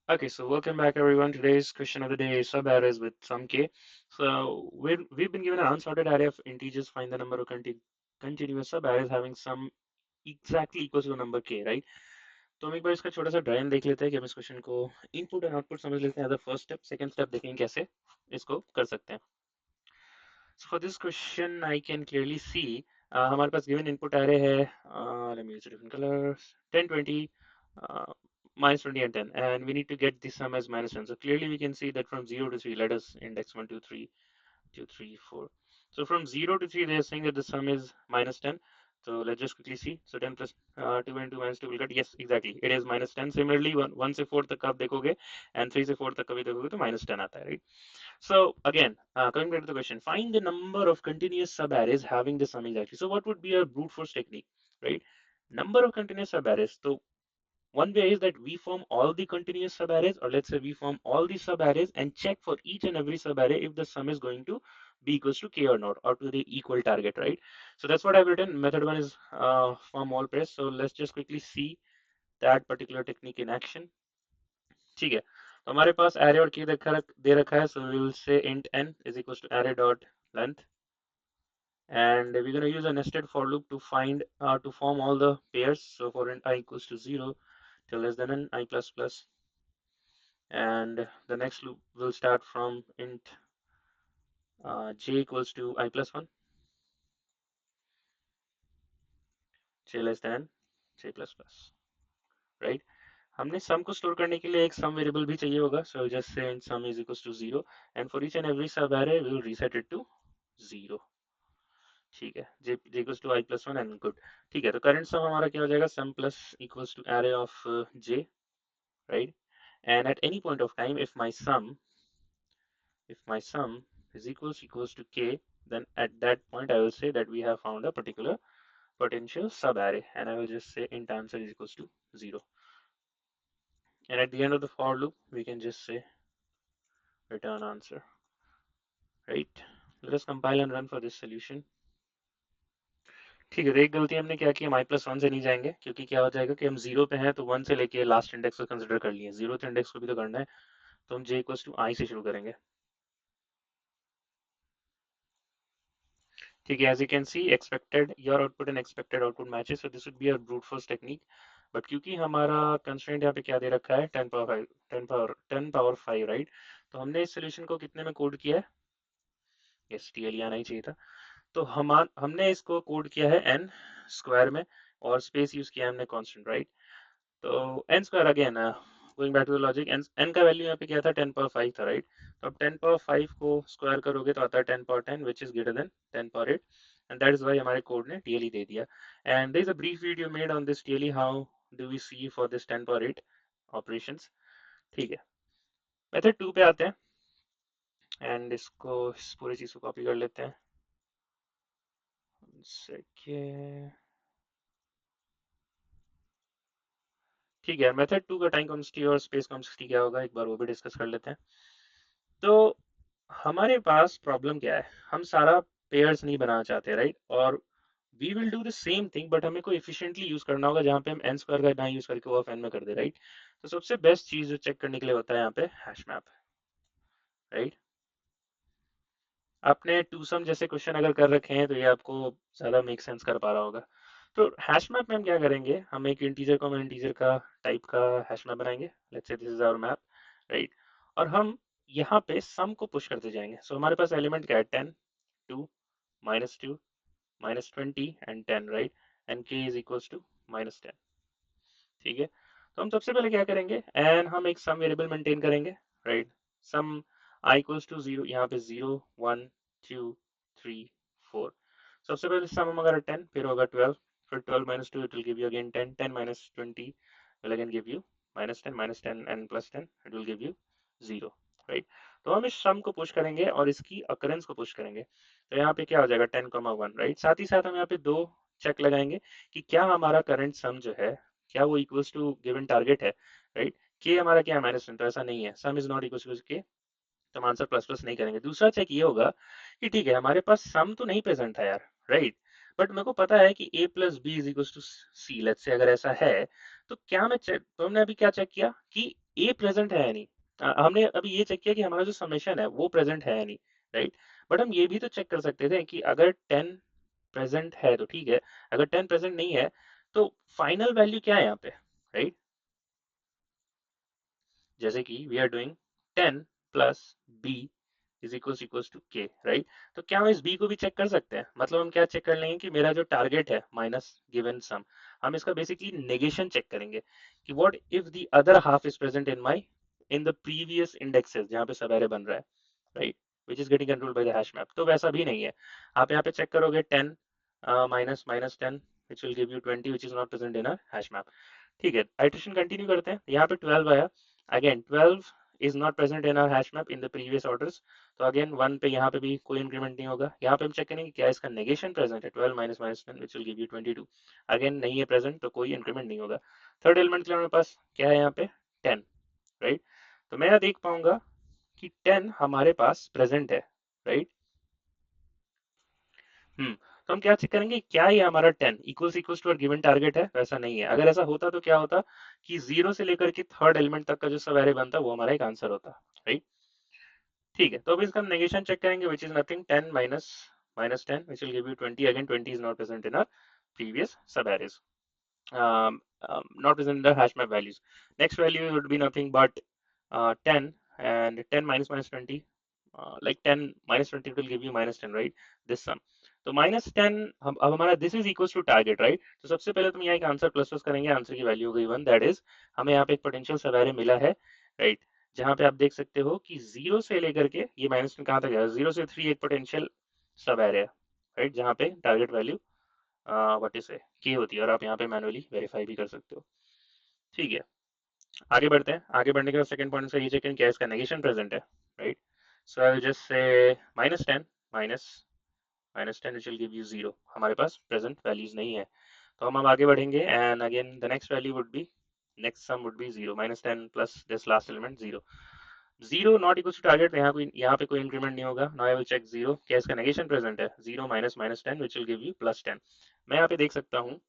Okay, so welcome back everyone. Today's question of the day is sub-arrays with some k. So we've been given an unsorted array of integers. Find the number of continuous sub-arrays having sum exactly equals to the number k, right? तो हम एक बार इसका छोटा सा drive देख लेते हैं कि हम इस क्वेश्चन को इनपुट एंड आउटपुट समझ लेते हैं as a first step. Second step देखेंगे कैसे इसको कर सकते हैं. So for this question I can clearly see हमारे पास given input array है. Let me use a different color. 10 20 uh, minus 20 and 10, and we need to get the sum as minus 10. So clearly we can see that from 0 to 3, let us index 1 2 3 2 3 4. So from 0 to 3 they are saying that the sum is minus 10. So let's just quickly see. So 10 plus 2 and 2 minus 2 will get, yes, exactly, it is minus 10. Similarly 1 से 4 तक आप देखोगे and 3 से 4 तक कभी देखोगे तो minus 10 आता है, right? So again, coming back to the question, find the number of continuous subarrays having the sum exactly. So what would be a brute force technique, right? Number of continuous subarrays. So one way is that we form all the continuous subarrays, or let's say we form all the subarrays and check for each and every subarray if the sum is going to be equals to k or not, or to the equal target, right? So that's what I've written. Method one is form all pairs. So let's just quickly see that particular technique in action. ठीक है, तो हमारे पास array और key दे रखा है. So we will say int n is equals to array dot length, and we're going to use a nested for loop to find to form all the pairs. So for int I equals to 0 till less than n I plus plus, and the next loop will start from int j equals to I plus 1, j less than j plus plus, right? हमने सम को store करने के लिए एक sum variable भी चाहिए होगा. So just say int sum is equals to 0, and for each and every sub array we will reset it to 0. ठीक है, j equals to I plus 1 and good. ठीक है, तो करंट सम हमारा क्या हो जाएगा, सम plus equals to array of j, right? And at any point of time if my sum is equals to k, then at that point I will say that we have found a particular potential sub array, and I will just say int answer is equals to 0. And at the end of the for loop we can just say return answer, right? Let us compile and run for this solution. ठीक है, तो एक गलती हमने क्या की, हम i plus one से नहीं जाएंगे, क्योंकि क्या हो जाएगा कि हम जीरो पे हैं तो वन से लेके लास्ट इंडेक्स को कंसिडर कर लिए, जीरोथ इंडेक्स को भी तो करना है. तो हम j इक्वल्स टू आई से शुरू करेंगे. ठीक है, as you can see expected your output and expected output matches. So this would be a brute force technique. But क्योंकि हमारा कंस्ट्रेंट यहाँ पे क्या दे रखा है, 10 पावर 5, 10 पावर 5, राइट? तो हमने इस सोल्यूशन को कितने में कोड किया है, यस टीएल आना ही चाहिए था. तो हमने इसको कोड किया है n स्क्वायर में, और स्पेस यूज किया है हमने कांस्टेंट, राइट? तो N square again, going back to the logic, N का वैल्यू यहाँ पे क्या था, 10 पावर 5 था, राइट? तो अब 10 पावर 5 को स्क्वायर करोगे तो आता है 10 power 10, which is greater than 10 power 8, and that is why हमारे कोड ने टीएलई दे दिया. And there is a brief video made on this TLE, how do we see for this 10 power 8 operations. ठीक है, मेथड 2 पे आते हैं, and इसको इस पूरी चीज को कॉपी कर लेते हैं. सेकेंड, ठीक है, मेथड 2 का टाइम कॉम्प्लेक्सिटी और स्पेस कॉम्प्लेक्सिटी क्या होगा, एक बार वो भी डिस्कस कर लेते हैं. तो हमारे पास प्रॉब्लम क्या है, हम सारा पेयर्स नहीं बनाना चाहते, राइट? और we will do the same thing, but हमें कोई एफिशिएंटली यूज करना होगा जहाँ पे हम एन स्क्वायर का ना यूज करके वो एन में कर दे, राइट? तो सबसे बेस्ट चीज जो चेक करने के लिए होता है यहाँ पे हैश मैप, राइट? आपने टू सम जैसे क्वेश्चन अगर कर रखे हैं तो ये आपको ज्यादा मेक सेंस कर पा रहा होगा. तो हैश मैप में हम क्या करेंगे, हम एक इंटीजर को हम इंटीजर का टाइप का हैश मैप बनाएंगे. Let's say this is our map, right? और हम यहाँ पे सम को पुश करते जाएंगे. सो हमारे पास एलिमेंट क्या है, 10, 2, -2, -20 and 10, right? And k is equals to -10. ठीक है, तो हम सबसे पहले क्या करेंगे, एंड हम एक सम वेरिएबल मेंटेन करेंगे, right? Sum i equals to 0, यहाँ पे 0 1 2 3 4. सबसे पहले सम हम अगर 10, फिर होगा 12, फिर 12 -2 it will give you again 10, 10 -20 will again give you -10, -10 and +10 it will give you 0, right? तो हम इस सम को पुश करेंगे और इसकी अकरेंस को पुश करेंगे. तो यहाँ पे क्या हो जाएगा, 10, 1, राइट? साथ ही साथ हम यहाँ पे दो चेक लगाएंगे कि क्या हमारा करंट सम जो है, क्या वो इक्वल्स टू गिवन टारगेट है, राइट? के हमारा क्या है, -10, तो ऐसा नहीं है, sum is not equals to K, तो हम आंसर प्लस प्लस नहीं करेंगे. दूसरा चेक ये होगा कि ठीक है, हमारे पास सम तो नहीं प्रेजेंट था यार, राइट? बट मेरे को पता है कि a plus B is equals to C, let's say अगर ऐसा है, तो क्या मैं चेक, तो हमने अभी क्या चेक किया कि ए प्रेजेंट है या नहीं। हमने अभी ये चेक किया कि हमारा जो समेशन है वो प्रेजेंट है या नहीं, राइट। बट हम ये भी तो चेक कर सकते थे कि अगर 10 प्रेजेंट है तो ठीक है, अगर 10 प्रेजेंट नहीं है तो फाइनल वैल्यू क्या है यहाँ पे, राइट। जैसे कि we are doing 10 plus B is equals to K, right. तो क्या हम इस बी को भी चेक कर सकते हैं, मतलब हम क्या चेक कर लेंगे कि मेरा जो टारगेट है माइनस गिवन सम, हम इसका बेसिकली नेगेशन चेक करेंगे कि what if the other half is present in my in the previous indexes जहाँ पे सब एरे बन रहा है, right, which is getting controlled by the hash map. तो वैसा भी नहीं है। आप यहाँ पे चेक करोगे 10 minus minus 10 which will give you 20 which is not present in our hash map. ठीक है, आइट्रेशन कंटिन्यू करते हैं। यहाँ पे 12 आया, again 12 is not present in our hash map in the previous orders, तो अगेन 1 पे यहाँ पे भी कोई इंक्रीमेंट नहीं होगा। यहाँ पे हम चेक करेंगे क्या इसका नेगेशन प्रेजेंट है, 12 minus minus 10 which will give you 22, again नहीं है प्रेजेंट तो कोई इंक्रीमेंट नहीं होगा। थर्ड एलिमेंट के लिए हमारे पास क्या है यहाँ पे 10, राइट। तो मैं यहाँ देख पाऊंगा कि 10 हमारे पास प्रेजेंट है, राइट। तो हम क्या चेक करेंगे क्या ये हमारा 10 इक्वल्स टू गिवन टारगेट है, वैसा नहीं है। अगर ऐसा होता तो क्या होता कि जीरो से लेकर के थर्ड एलिमेंट तक का जो सब एरे बनता वो हमारा एक आंसर होता, राइट। ठीक है, तो अब इसका हम नेगेशन चेक करेंगे which is nothing 10 minus minus 10 which will give you 20, again 20 is not present in our previous sub arrays, not present in the hash map values. Next value would be nothing but 10, and 10 minus minus 20, like 10 minus 20 will give you minus 10, right, this sum। तो minus 10 हम अब हमारा this is equal to target, right. तो सबसे पहले तुम यहाँ एक आंसर प्लस प्लस करेंगे, आंसर की वैल्यू हो गई 1, दैट इज हमें यहाँ पे एक पोटेंशियल सवेरे मिला है, राइट। जहाँ पे आप देख सकते हो कि जीरो से लेकर के ये माइनस में कहाँ तक गया, 0 से 3 एक पोटेंशियल सवेरे है, राइट, जहाँ पे टारगेट वैल्यू व्हाट इज की होती है, और आप यहाँ पे मैनुअली वेरीफाई भी कर सकते हो। ठीक है, आगे बढ़ते हैं। आगे बढ़ने के बाद सेकंड पॉइंट से ये चेक करें क्या इसका नेगेशन प्रेजेंट है, right. So I will just say minus 10 minus minus 10 which will give you 0, हमारे पास प्रेजेंट वैल्यूज नहीं है। तो हम अब आगे बढ़ेंगे and again the next value would be, next sum would be 0, minus 10 plus this last element 0, 0 not equal to target, यहाँ पे कोई इंक्रीमेंट नहीं होगा। नाउ आई विल चेक 0 क्या इसका नेगेशन प्रेजेंट है, 0 minus minus 10 which will give you plus 10। मैं यहाँ पे देख सकता हूँ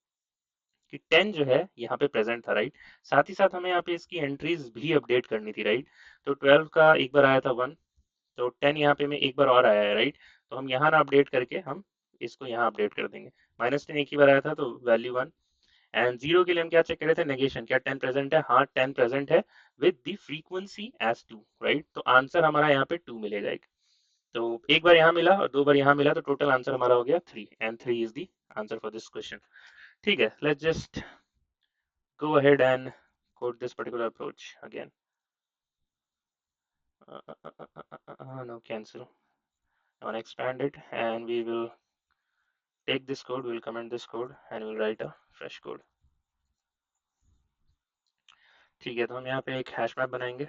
कि 10 जो है यहाँ पे प्रेजेंट था, राइट। साथ ही साथ हमें यहाँ पे इसकी एंट्रीज भी अपडेट करनी थी, राइट। तो 12 का एक बार आया था 1, तो 10 यहाँ पे में एक बार और आया है, राइट। तो हम यहाँ ना अपडेट करके हम इसको यहाँ अपडेट कर देंगे। माइनस 10 एक ही बार आया था तो वैल्यू 1, एंड 0 के लिए हम क्या चेक कर रहे थे, नेगेशन, क्या 10 प्रेजेंट है, हाँ 10 प्रेजेंट है with the frequency as 2, right. तो आंसर हमारा यहाँ पे 2 मिलेगा एक। तो एक बार यहाँ मिला और दो बार यहाँ मिला, तो टोटल आंसर हमारा हो गया 3, and 3 is the answer for this question. ठीक है, let's just go ahead and code this particular approach again. No, cancel. I want to expand it and we will take this code, we'll comment this code and we'll write a fresh code. ठीक है, तो हम यहाँ पे एक hash map बनाएंगे।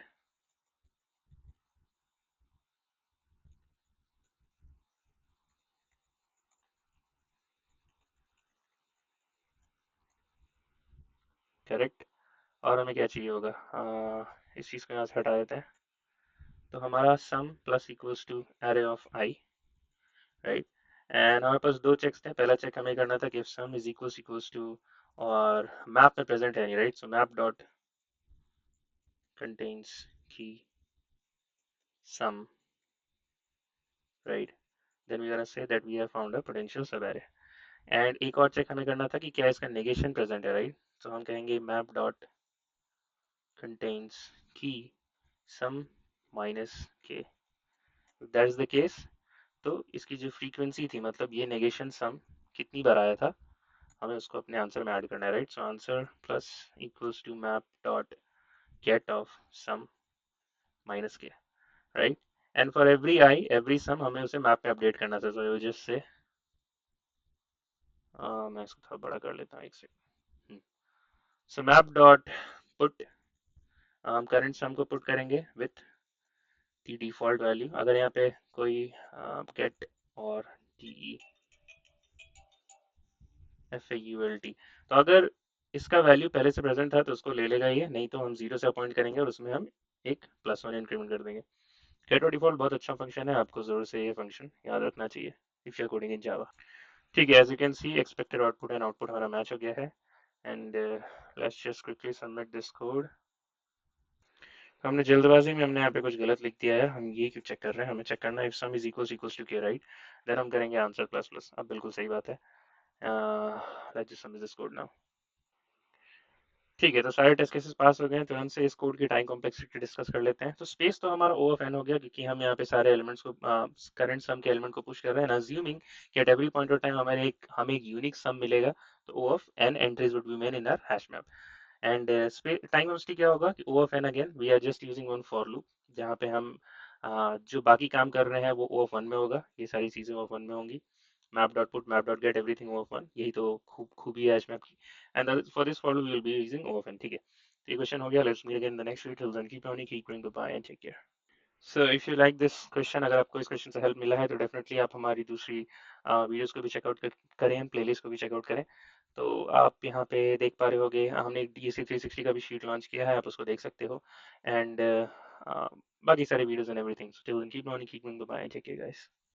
Correct, और हमें क्या चाहिए होगा, इस चीज़ को यहाँ से हटा देते हैं। तो हमारा sum plus equals to array of i, right. And हमारे पास दो चेक्स थे। पहला चेक हमें करना था कि if sum is equals to, और मैप में प्रेजेंट है नहीं, right. So map dot contains key sum, right, then we're gonna say that we have found a potential subarray। and एक और चेक हमें करना था कि क्या इसका नेगेशन प्रेजेंट है, राइट। तो हम कहेंगे मैप डॉट कंटेन्स की सम माइनस के, दैट इज द केस। तो इसकी जो फ्रीक्वेंसी थी, मतलब ये नेगेशन सम कितनी बार आया था, हमें उसको अपने आंसर में ऐड करना है, right. So answer plus equals to map dot get of sum minus k, right. And for every i every sum हमें उसे मैप में अपडेट करना था। तो जस्ट से मैं इसको थोड़ा बड़ा कर लेता हूँ एक सेकंड। सो मैप डॉट पुट, हम करंट सम को पुट करेंगे विथ दी डिफॉल्ट वैल्यू। अगर यहाँ पे कोई गेट और D F A U L T, तो अगर इसका वैल्यू पहले से प्रेजेंट था तो उसको ले लेगा ये, नहीं तो हम जीरो से अपॉइंट करेंगे और उसमें हम एक प्लस वन इंक्रीमेंट कर देंगे। गेट और डिफॉल्ट बहुत अच्छा फंक्शन है, आपको जरूर से ये फंक्शन याद रखना चाहिए if you are coding in Java. ठीक है, as you can see expected output and output हमारा मैच हो गया है। And let's just quickly submit this code. हमने जल्दबाजी में हमने यहाँ पे कुछ गलत लिख दिया है, हम ये क्यों चेक कर रहे हैं? हमें चेक करना है if sum is equals to K, right? Then हम करेंगे आंसर प्लस प्लस। अब बिल्कुल सही बात है। Let's just submit this code now. ठीक है, तो सारे टेस्ट केसेस पास हो गए हैं। तुरंत से इस कोड की टाइम कॉम्प्लेक्सिटी डिस्कस कर लेते हैं। तो स्पेस तो हमारा ओ ऑफ एन हो गया, क्योंकि हम यहाँ पे सारे एलिमेंट्स को करंट सम के एलिमेंट को पुश कर रहे हैं, अज्यूमिंग कि at every point of time हमें एक यूनिक सम मिलेगा। तो O of n entries would be main in our hash map. And time complexity क्या होगा कि O of n, again we are just using one for loop, जहाँ पे हम जो बाकी काम कर रहे हैं वो ओ ऑफ वन में होगा, ये सारी चीजें ओ ऑफ वन में होंगी। Map dot put, map dot get, everything O of one, यही तो खूबी है हैश मैप की। And for this for loop we will be using O of N. ठीक है, तो ये क्वेश्चन हो गया। Let's meet again in the next video. Till then keep on keep going, bye and take care. So if you like this question, अगर आपको इस question से हेल्प मिला है तो डेफिनेटली आप हमारी दूसरी वीडियोस को भी चेकआउट करें, प्लेलिस्ट को भी चेकआउट करें। तो आप यहाँ पे देख पा रहे होगे, हमने एक DSC 360 का भी शीट लॉन्च किया है, आप उसको देख सकते हो। एंड बाकी सारे videos and everything, so till then keep on keep going, bye and take care guys.